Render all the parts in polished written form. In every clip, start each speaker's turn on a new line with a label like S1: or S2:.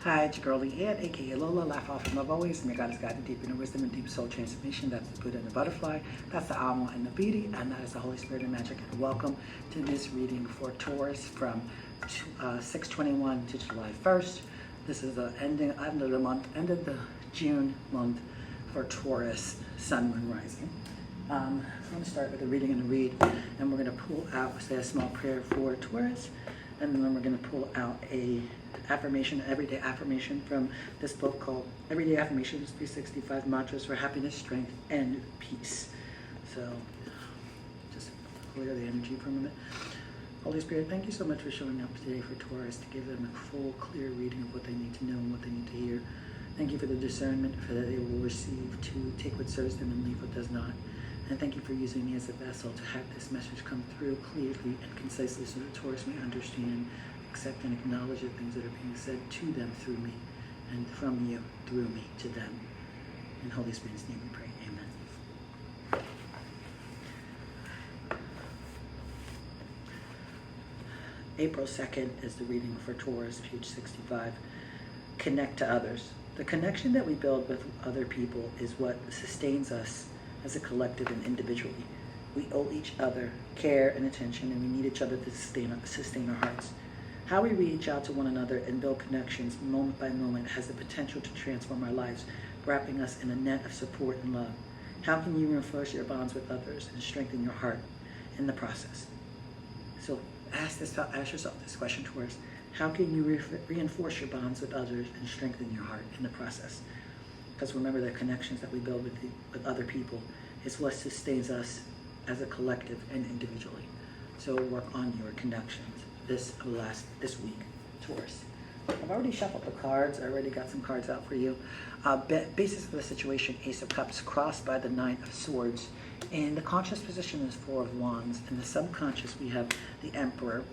S1: Hi, it's your girlie Ed, aka Lola. Laugh often, love always. May God is guided deep in the wisdom and deep soul transformation. That's the Buddha and the butterfly. That's the alma and the beauty, and that is the Holy Spirit and magic. And welcome to this reading for Taurus from 6/21 to July 1st. This is the end of the month, end of the June month for Taurus, Sun, Moon, Rising. I'm going to start with a reading and a read, and we're going to pull out, say a small prayer for Taurus, and then we're going to pull out a affirmation, everyday affirmation from this book called Everyday Affirmations, 365 Mantras for Happiness, Strength, and Peace. So just clear the energy for a minute. Holy Spirit, thank you so much for showing up today for Taurus to give them a full, clear reading of what they need to know and what they need to hear. Thank you for the discernment for that they will receive to take what serves them and leave what does not. And thank you for using me as a vessel to have this message come through clearly and concisely so that Taurus may understand, accept, and acknowledge the things that are being said to them through me, and from you through me to them. In Holy Spirit's name we pray. Amen. April 2nd is the reading for Taurus, page 65. Connect to others. The connection that we build with other people is what sustains us as a collective and individually. We owe each other care and attention, and we need each other to sustain our hearts. How we reach out to one another and build connections moment by moment has the potential to transform our lives, wrapping us in a net of support and love. How can you reinforce your bonds with others and strengthen your heart in the process? So ask yourself this question, Taurus. How can you reinforce your bonds with others and strengthen your heart in the process? Because remember, the connections that we build with other people is what sustains us as a collective and individually. So work on your connections this week, Taurus. I've already shuffled the cards. I already got some cards out for you. Basis of the situation, Ace of Cups crossed by the Nine of Swords. In the conscious position is Four of Wands. In the subconscious, we have the Emperor.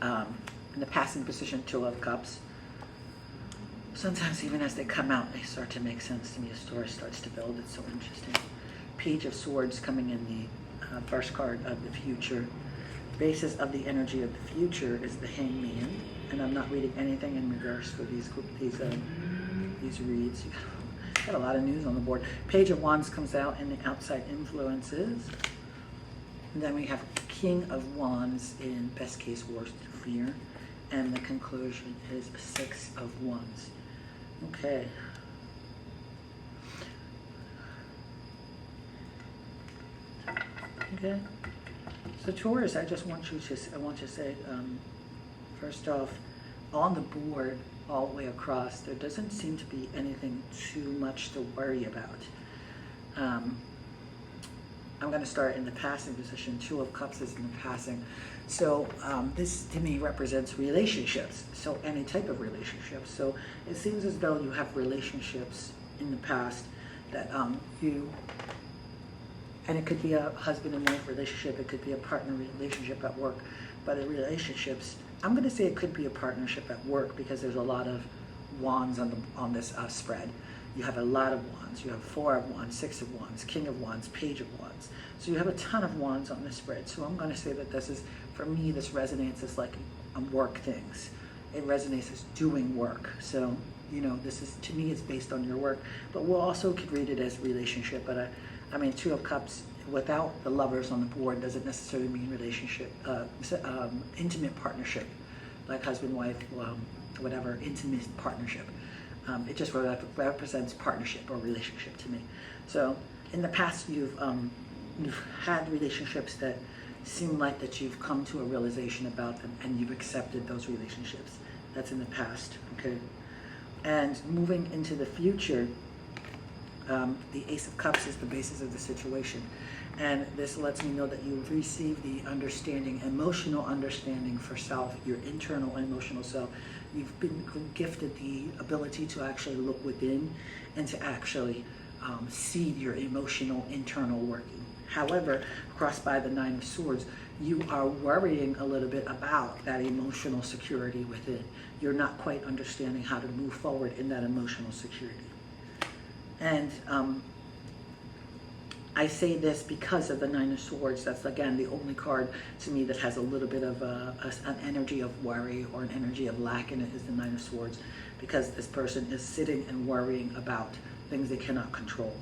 S1: In the passing position, Two of Cups. Sometimes even as they come out, they start to make sense to me. A story starts to build. It's so interesting. Page of Swords coming in the first card of the future. Basis of the energy of the future is the Hangman, and I'm not reading anything in reverse for these reads. Got a lot of news on the board. Page of Wands comes out in the outside influences. And then we have King of Wands in best case, worst fear, and the conclusion is Six of Wands. Okay. Okay. So Taurus, I want to say, first off, on the board, all the way across, there doesn't seem to be anything too much to worry about. I'm going to start in the passing position. Two of Cups is in the passing. So this to me represents relationships. So any type of relationships. So it seems as though you have relationships in the past that and it could be a husband and wife relationship, it could be a partner relationship at work, but in relationships, I'm going to say it could be a partnership at work because there's a lot of wands on this spread. You have a lot of wands. You have Four of Wands, Six of Wands, King of Wands, Page of Wands. So you have a ton of wands on this spread. So I'm going to say that this is, for me, this resonates as like work things. It resonates as doing work. So, this is, to me, it's based on your work. But we'll also could read it as relationship. But I mean, Two of Cups without the lovers on the board doesn't necessarily mean relationship, intimate partnership, like husband, wife, whatever, intimate partnership. It just represents partnership or relationship to me. So in the past, you've had relationships that seem like that you've come to a realization about them and you've accepted those relationships. That's in the past, okay? And moving into the future, the Ace of Cups is the basis of the situation. And this lets me know that you've received the understanding, emotional understanding for self, your internal emotional self. You've been gifted the ability to actually look within and to actually see your emotional internal working. However, crossed by the Nine of Swords, you are worrying a little bit about that emotional security within. You're not quite understanding how to move forward in that emotional security. And I say this because of the Nine of Swords. That's, again, the only card to me that has a little bit of an energy of worry or an energy of lack in it, is the Nine of Swords, because this person is sitting and worrying about things they cannot control.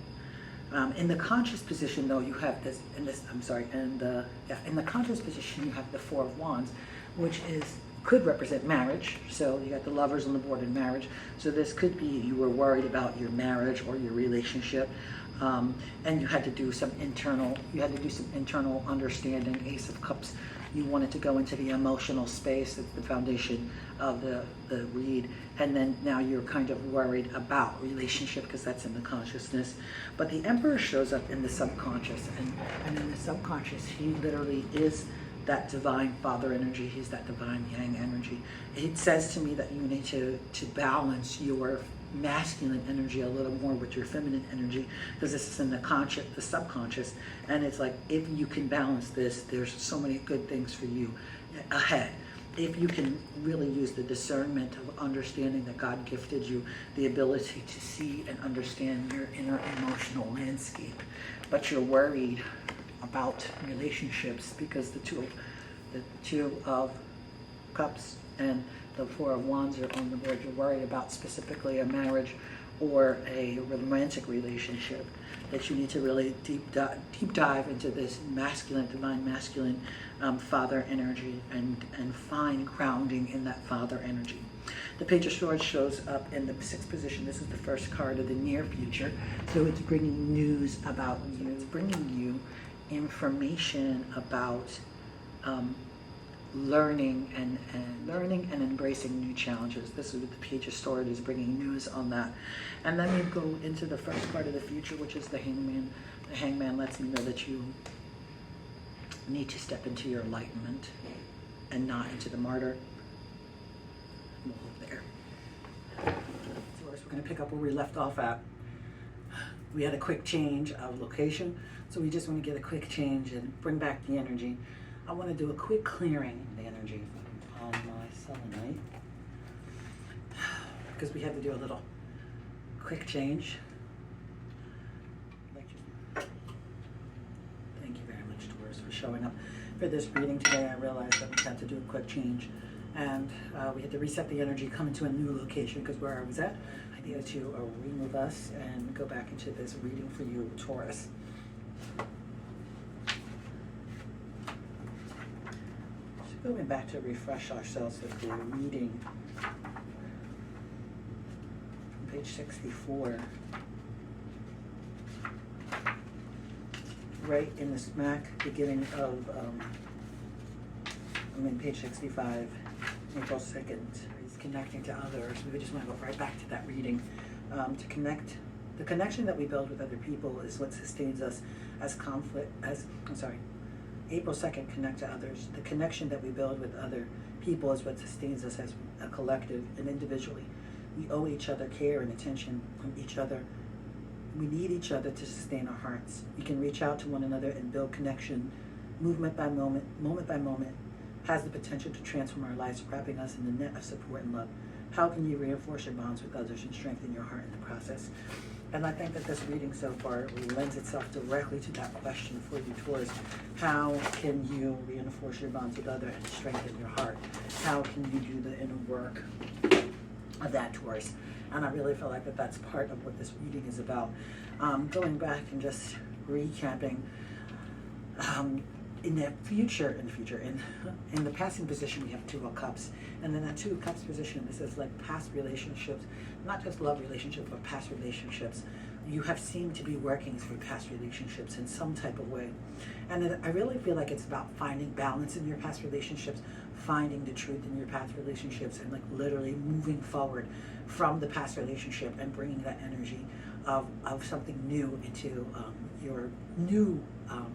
S1: In the conscious position, though, you have this, in the conscious position, you have the Four of Wands, which could represent marriage. So you got the Lovers on the board in marriage. So this could be you were worried about your marriage or your relationship, and you had to do some internal understanding. Ace of Cups, you wanted to go into the emotional space. That's the foundation of the read. And then now you're kind of worried about relationship, because that's in the consciousness. But the Emperor shows up in the subconscious, and in the subconscious, he literally is that divine father energy. He's that divine yang energy. It says to me that you need to balance your masculine energy a little more with your feminine energy, because this is in the subconscious, and it's like, if you can balance this, there's so many good things for you ahead. If you can really use the discernment of understanding that God gifted you the ability to see and understand your inner emotional landscape, but you're worried about relationships because the two of Cups and the Four of Wands are on the board. You're worried about specifically a marriage or a romantic relationship, that you need to really deep dive into this masculine, divine masculine father energy, and find grounding in that father energy. The Page of Swords shows up in the 6th position. This is the first card of the near future. So it's bringing news about you. It's bringing you information about learning and embracing new challenges. This is what the Page of Swords is bringing news on that. And then we go into the first part of the future, which is the Hangman. The Hangman lets me know that you need to step into your enlightenment and not into the martyr. We'll hold there. So we're going to pick up where we left off at. We had a quick change of location, so we just want to get a quick change and bring back the energy. I want to do a quick clearing of the energy on my selenite, because we had to do a little quick change. Thank you very much, Taurus, for showing up for this reading today. I realized that we had to do a quick change, and we had to reset the energy, come into a new location, because where I was at, I needed to remove us and go back into this reading for you, Taurus. Going back to refresh ourselves with the reading from page 64, right in the smack beginning of, page 65, April 2nd, is connecting to others. We just want to go right back to that reading. To connect, the connection that we build with other people is what sustains us as April 2nd, connect to others. The connection that we build with other people is what sustains us as a collective and individually. We owe each other care and attention from each other. We need each other to sustain our hearts. We can reach out to one another and build connection, movement by moment by moment, has the potential to transform our lives, wrapping us in the net of support and love. How can you reinforce your bonds with others and strengthen your heart in the process? And I think that this reading so far lends itself directly to that question for you, Taurus. How can you reinforce your bonds with others and strengthen your heart? How can you do the inner work of that, Taurus? And I really feel like that's part of what this reading is about. Going back and just recapping, in the passing position, we have Two of Cups. And in that Two of Cups position, this is like past relationships, not just love relationships, but past relationships. You have seemed to be working through past relationships in some type of way. And I really feel like it's about finding balance in your past relationships, finding the truth in your past relationships, and like literally moving forward from the past relationship and bringing that energy of something new into your new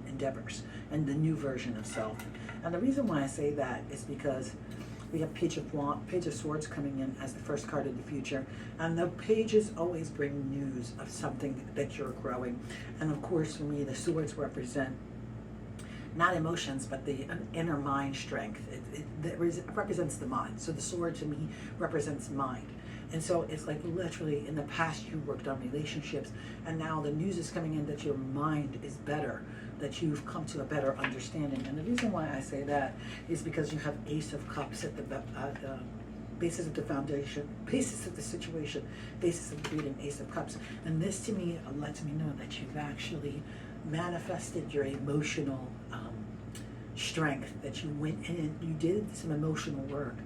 S1: endeavors and the new version of self. And the reason why I say that is because we have Page of Swords coming in as the first card of the future, and the pages always bring news of something that you're growing. And of course, for me, the swords represent not emotions, but the inner mind strength. It represents the mind. So the sword to me represents mind. And so it's like literally in the past you worked on relationships, and now the news is coming in that your mind is better, that you've come to a better understanding. And the reason why I say that is because you have Ace of Cups at the basis of the foundation, basis of the situation, basis of creating Ace of Cups. And this to me lets me know that you've actually manifested your emotional strength, that you went in and you did some emotional work,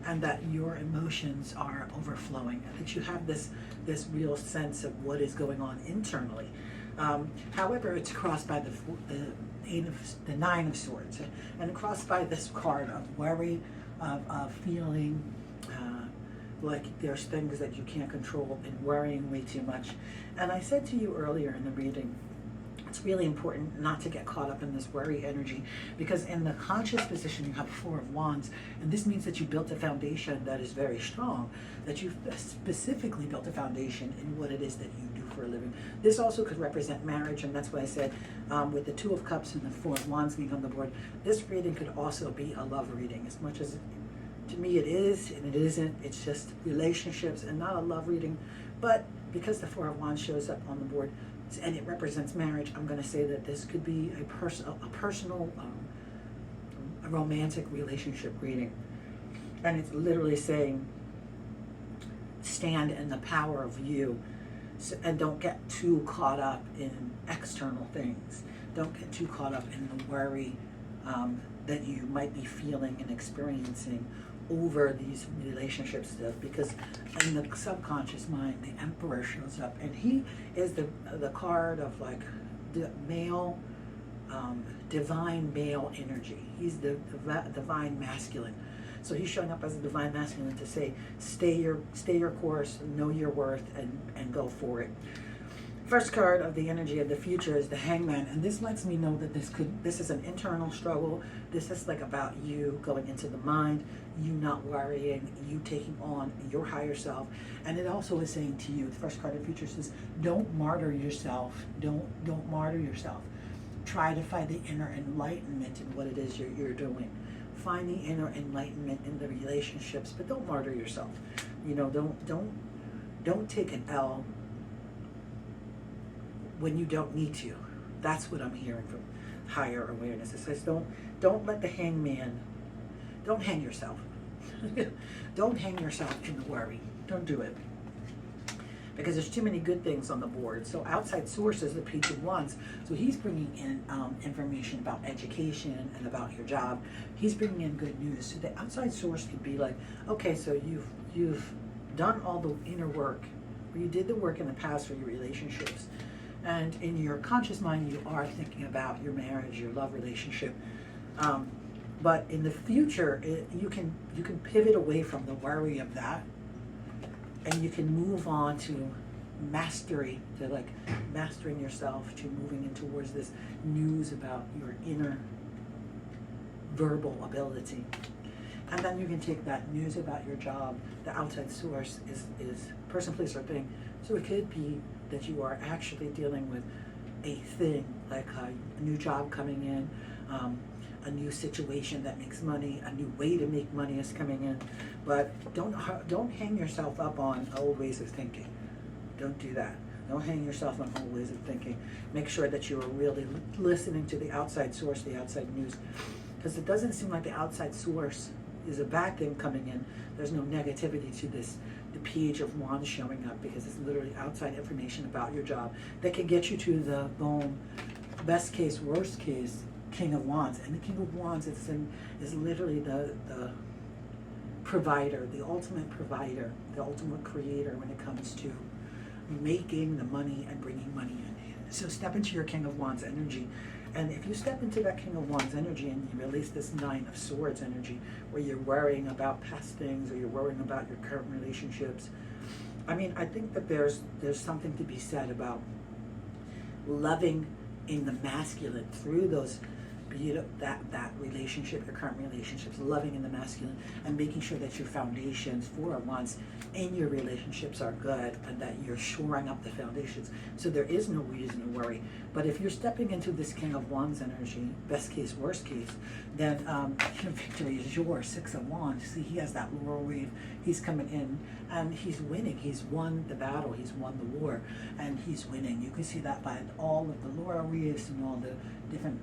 S1: and that your emotions are overflowing, and that you have this real sense of what is going on internally. However, it's crossed by the Nine of Swords, and crossed by this card of worry, of feeling like there's things that you can't control and worrying way too much. And I said to you earlier in the reading, it's really important not to get caught up in this worry energy, because in the conscious position you have Four of Wands, and this means that you built a foundation that is very strong, that you've specifically built a foundation in what it is that you do for a living. This also could represent marriage, and that's why I said with the Two of Cups and the Four of Wands being on the board, this reading could also be a love reading, as much as to me it is and it isn't. It's just relationships and not a love reading. But because the Four of Wands shows up on the board and it represents marriage, I'm going to say that this could be a personal, a romantic relationship reading. And it's literally saying, stand in the power of you, and don't get too caught up in external things. Don't get too caught up in the worry that you might be feeling and experiencing over these relationship stuff, because in the subconscious mind the Emperor shows up, and he is the card of like the male, divine male energy. He's the divine masculine. So he's showing up as a divine masculine to say, stay your course, know your worth, and go for it. First card of the energy of the future is the Hangman, and this lets me know that this is an internal struggle. This is like about you going into the mind, you not worrying, you taking on your higher self. And it also is saying to you, the first card of the future says, don't martyr yourself. Don't martyr yourself. Try to find the inner enlightenment in what it is you're doing. Find the inner enlightenment in the relationships, but don't martyr yourself. You know, don't take an L when you don't need to. That's what I'm hearing from higher awareness. It says don't let the hangman, don't hang yourself. Don't hang yourself in the worry. Don't do it, because there's too many good things on the board. So outside sources, the Page of Wands, so he's bringing in information about education and about your job. He's bringing in good news. So the outside source could be like, okay, so you've done all the inner work, or you did the work in the past for your relationships, and in your conscious mind you are thinking about your marriage, your love relationship, but in the future you can pivot away from the worry of that, and you can move on to mastery, to like mastering yourself, to moving in towards this news about your inner verbal ability. And then you can take that news about your job, the outside source is person, place, or thing. So it could be that you are actually dealing with a thing, like a new job coming in, a new situation that makes money, a new way to make money is coming in. But don't hang yourself up on old ways of thinking. Don't do that. Don't hang yourself on old ways of thinking. Make sure that you are really listening to the outside source, the outside news, because it doesn't seem like the outside source is a bad thing coming in. There's no negativity to this, the Page of Wands showing up, because it's literally outside information about your job that can get you to the boom, best case, worst case, King of Wands. And the King of Wands is literally the provider, the ultimate provider, the ultimate creator when it comes to making the money and bringing money in. So step into your King of Wands energy. And if you step into that King of Wands energy and you release this Nine of Swords energy, where you're worrying about past things, or you're worrying about your current relationships, I mean, I think that there's something to be said about loving in the masculine through those that relationship, your current relationships, loving in the masculine, and making sure that your foundations for once in your relationships are good, and that you're shoring up the foundations. So there is no reason to worry. But if you're stepping into this King of Wands energy, best case, worst case, then victory is yours. 6 of Wands. See, he has that laurel wreath. He's coming in and he's winning. He's won the battle. He's won the war, and he's winning. You can see that by all of the laurel wreaths and all the different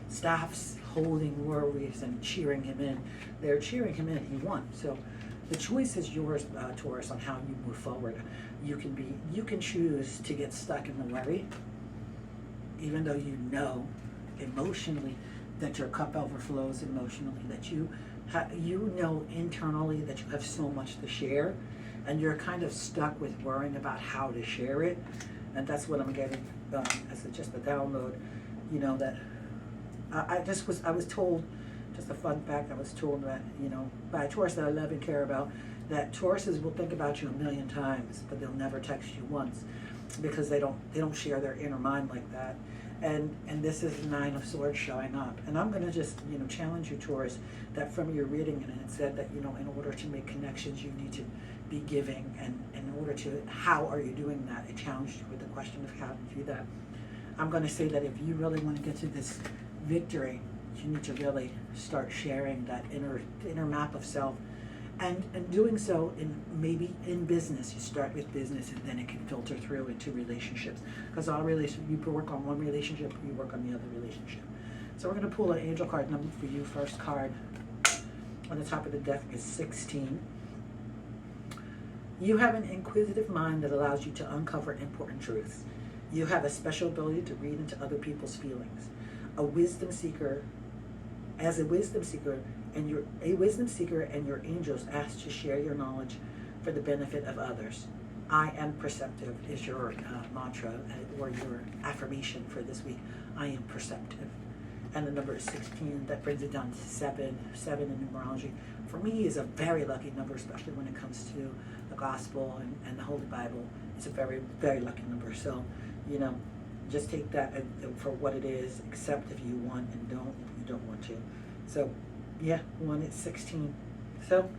S1: staffs holding laurel wreaths and cheering him in. They're cheering him in. He won. So the choice is yours, Taurus, on how you move forward. You can choose to get stuck in the worry, even though you know emotionally that your cup overflows emotionally, that you know internally that you have so much to share, and you're kind of stuck with worrying about how to share it. And that's what I'm getting as just a download. You know, that I was told, just a fun fact, I was told that, you know, by a Taurus that I love and care about, that Tauruses will think about you a million times, but they'll never text you once, because they don't share their inner mind like that. And this is the 9 of Swords showing up. And I'm going to just, you know, challenge you, Taurus, that from your reading, and it said that, you know, in order to make connections, you need to be giving. And in order to, how are you doing that? It challenged you with the question of how to do that. I'm going to say that if you really want to get to this victory, you need to really start sharing that inner map of self. And doing so maybe in business. You start with business, and then it can filter through into relationships. Because all relationships, you work on one relationship, you work on the other relationship. So we're going to pull an angel card number for you. First card on the top of the deck is 16. You have an inquisitive mind that allows you to uncover important truths. You have a special ability to read into other people's feelings. As a wisdom seeker, and your angels ask to share your knowledge for the benefit of others. I am perceptive is your mantra or your affirmation for this week. I am perceptive. And the number is 16. That brings it down to 7. 7 in numerology, for me, is a very lucky number, especially when it comes to the gospel and the Holy Bible. It's a very, very lucky number. So, you know, just take that for what it is. Accept if you want, and don't if you don't want to. So, yeah, 1 is 16. So,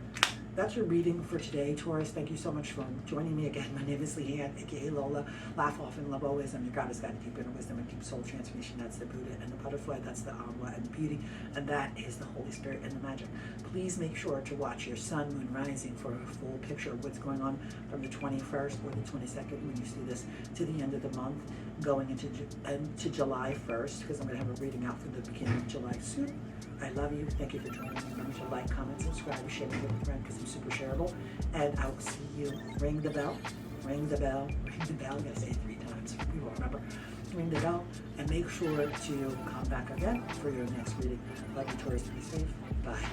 S1: that's your reading for today, Taurus. Thank you so much for joining me again. My name is Leanne, aka Lola. Laugh often, love always. I'm your goddess, guide to deep inner wisdom and deep soul transformation. That's the Buddha, and the butterfly, that's the Agua and the beauty, and that is the Holy Spirit and the magic. Please make sure to watch your sun, moon, rising for a full picture of what's going on from the 21st or the 22nd when you see this to the end of the month, going into July 1st, because I'm going to have a reading out for the beginning of July soon. I love you. Thank you for joining me. Remember to like, comment, subscribe, share with a friend, because I'm super shareable. And I will see you. Ring the bell. Ring the bell. Ring the bell. You gotta say it 3 times. You will remember. Ring the bell. And make sure to come back again for your next reading. Love you, Taurus. Be safe. Bye.